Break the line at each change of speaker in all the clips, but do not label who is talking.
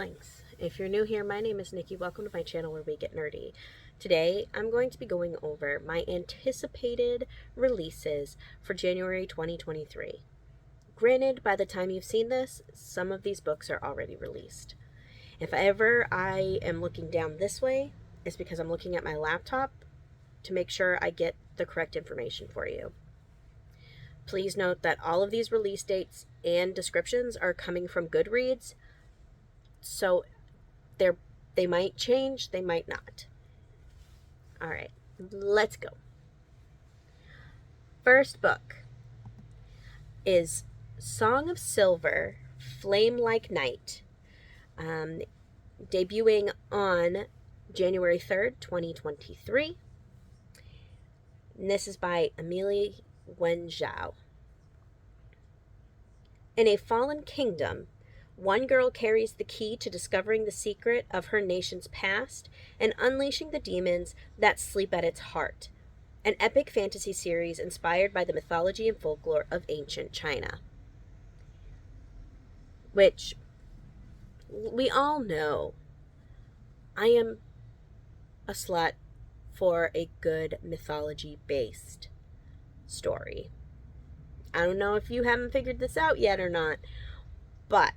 nerdlings. If you're new here, my name is Nikki. Welcome to my channel where we get nerdy. Today, I'm going to be going over my anticipated releases for January 2023. Granted, by the time you've seen this, some of these books are already released. If ever I am looking down this way, it's because I'm looking at my laptop to make sure I get the correct information for you. Please note that all of these release dates and descriptions are coming from Goodreads, so they might change, they might not. All right, let's go. First book is Song of Silver, Flame Like Night, debuting on January 3rd, 2023. And this is by Amelie Wenzhou. In a fallen kingdom, one girl carries the key to discovering the secret of her nation's past and unleashing the demons that sleep at its heart. An epic fantasy series inspired by the mythology and folklore of ancient China. Which, we all know, I am a slut for a good mythology-based story. I don't know if you haven't figured this out yet or not, but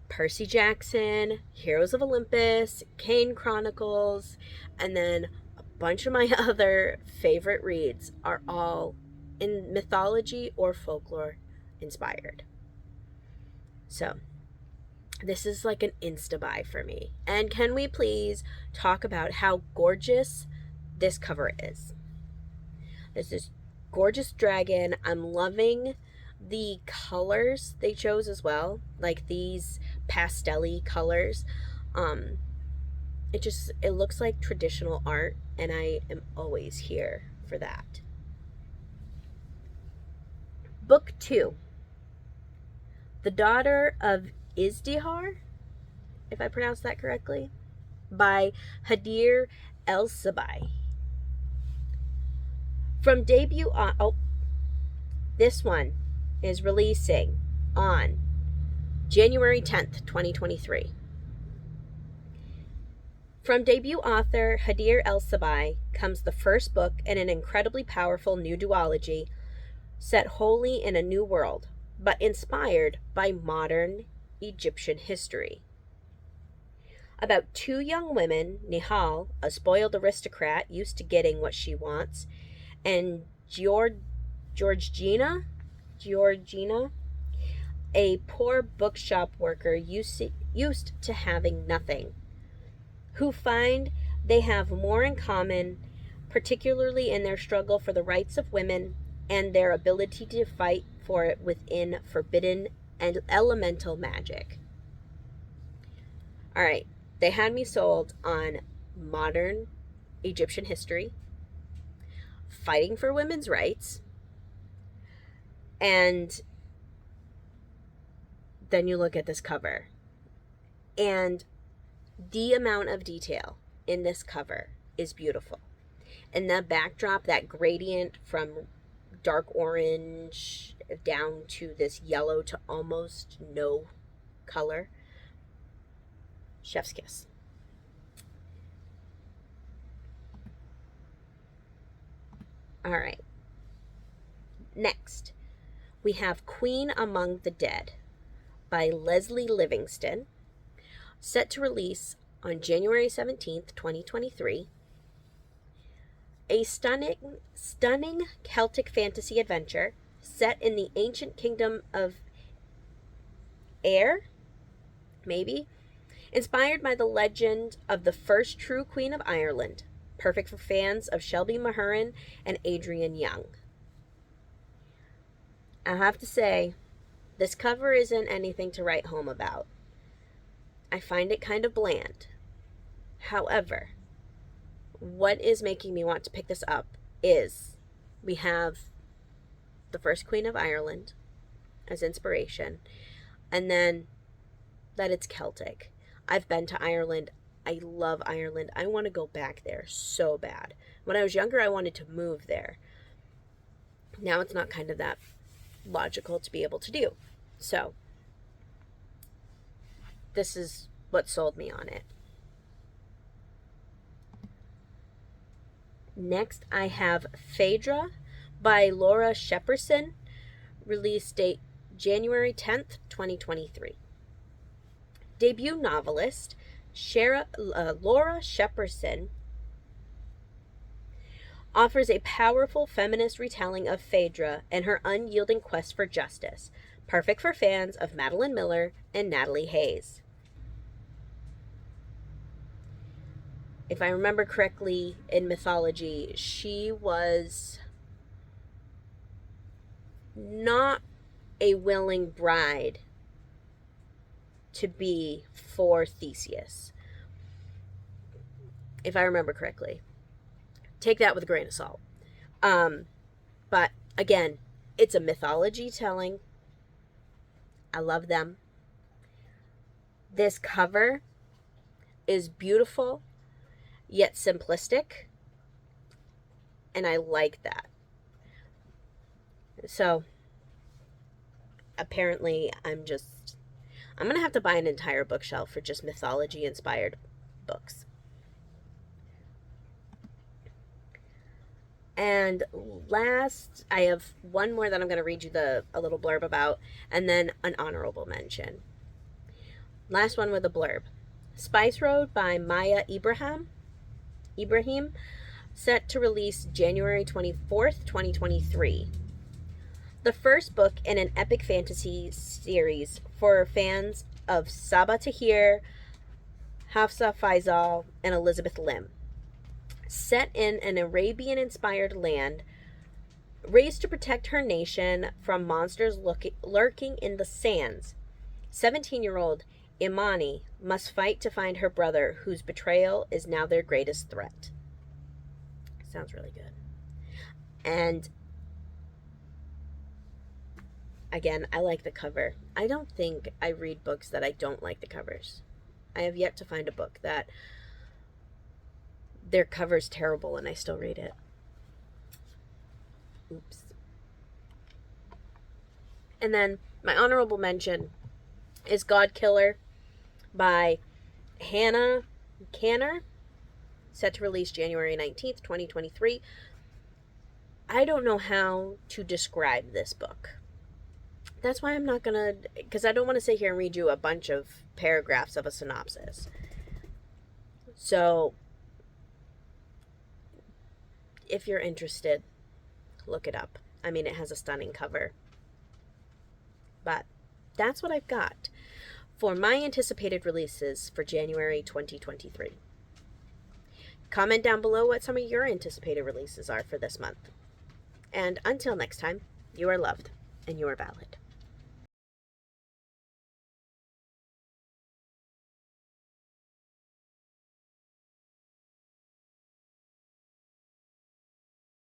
Percy Jackson, Heroes of Olympus, Kane Chronicles, and then a bunch of my other favorite reads are all in mythology or folklore inspired. So, this is like an insta-buy for me. And can we please talk about how gorgeous this cover is? This is gorgeous dragon. I'm loving the colors they chose as well, like these pastel-y colors. It looks like traditional art, and I am always here for that. Book 2, The Daughter of Izdihar, if I pronounced that correctly, by Hadir El-Sabai. From debut on, this one is releasing on January 10th, 2023. From debut author Hadir El-Sabai comes the first book in an incredibly powerful new duology set wholly in a new world, but inspired by modern Egyptian history. About two young women, Nihal, a spoiled aristocrat used to getting what she wants, and Georgina, a poor bookshop worker used to having nothing, who find they have more in common, particularly in their struggle for the rights of women and their ability to fight for it within forbidden and elemental magic. All right, they had me sold on modern Egyptian history, fighting for women's rights, and then you look at this cover, and the amount of detail in this cover is beautiful. And the backdrop, that gradient from dark orange down to this yellow to almost no color, chef's kiss. All right. Next, we have Queen Among the Dead by Leslie Livingston, set to release on January 17th, 2023. A stunning Celtic fantasy adventure set in the ancient kingdom of Ayr, maybe, inspired by the legend of the first true Queen of Ireland, perfect for fans of Shelby Mahurin and Adrian Young. I have to say, this cover isn't anything to write home about. I find it kind of bland. However, what is making me want to pick this up is we have the first Queen of Ireland as inspiration, and then that it's Celtic. I've been to Ireland. I love Ireland. I want to go back there so bad. When I was younger, I wanted to move there. Now it's not kind of that logical to be able to do. So this is what sold me on it. Next, I have Phaedra by Laura Shepperson, release date January 10th, 2023. Debut novelist Laura Shepperson offers a powerful feminist retelling of Phaedra and her unyielding quest for justice, perfect for fans of Madeline Miller and Natalie Hayes. If I remember correctly, in mythology, she was not a willing bride to be for Theseus, if I remember correctly. Take that with a grain of salt. But again, it's a mythology telling. I love them. This cover is beautiful, yet simplistic, and I like that. So, apparently, I'm going to have to buy an entire bookshelf for just mythology-inspired books. And last, I have one more that I'm going to read you a little blurb about, and then an honorable mention. Last one with a blurb. Spice Road by Maya Ibrahim, set to release January 24th, 2023. The first book in an epic fantasy series for fans of Sabaa Tahir, Hafsa Faizal, and Elizabeth Lim. Set in an Arabian-inspired land, raised to protect her nation from monsters lurking in the sands, 17-year-old Imani must fight to find her brother, whose betrayal is now their greatest threat. Sounds really good. And again, I like the cover. I don't think I read books that I don't like the covers. I have yet to find a book that their cover's terrible and I still read it. Oops. And then my honorable mention is God Killer by Hannah Canner, set to release January 19th, 2023. I don't know how to describe this book. That's why I'm not going to, because I don't want to sit here and read you a bunch of paragraphs of a synopsis. So, if you're interested, look it up. I mean, it has a stunning cover. But that's what I've got for my anticipated releases for January 2023. Comment down below what some of your anticipated releases are for this month. And until next time, you are loved and you are valid.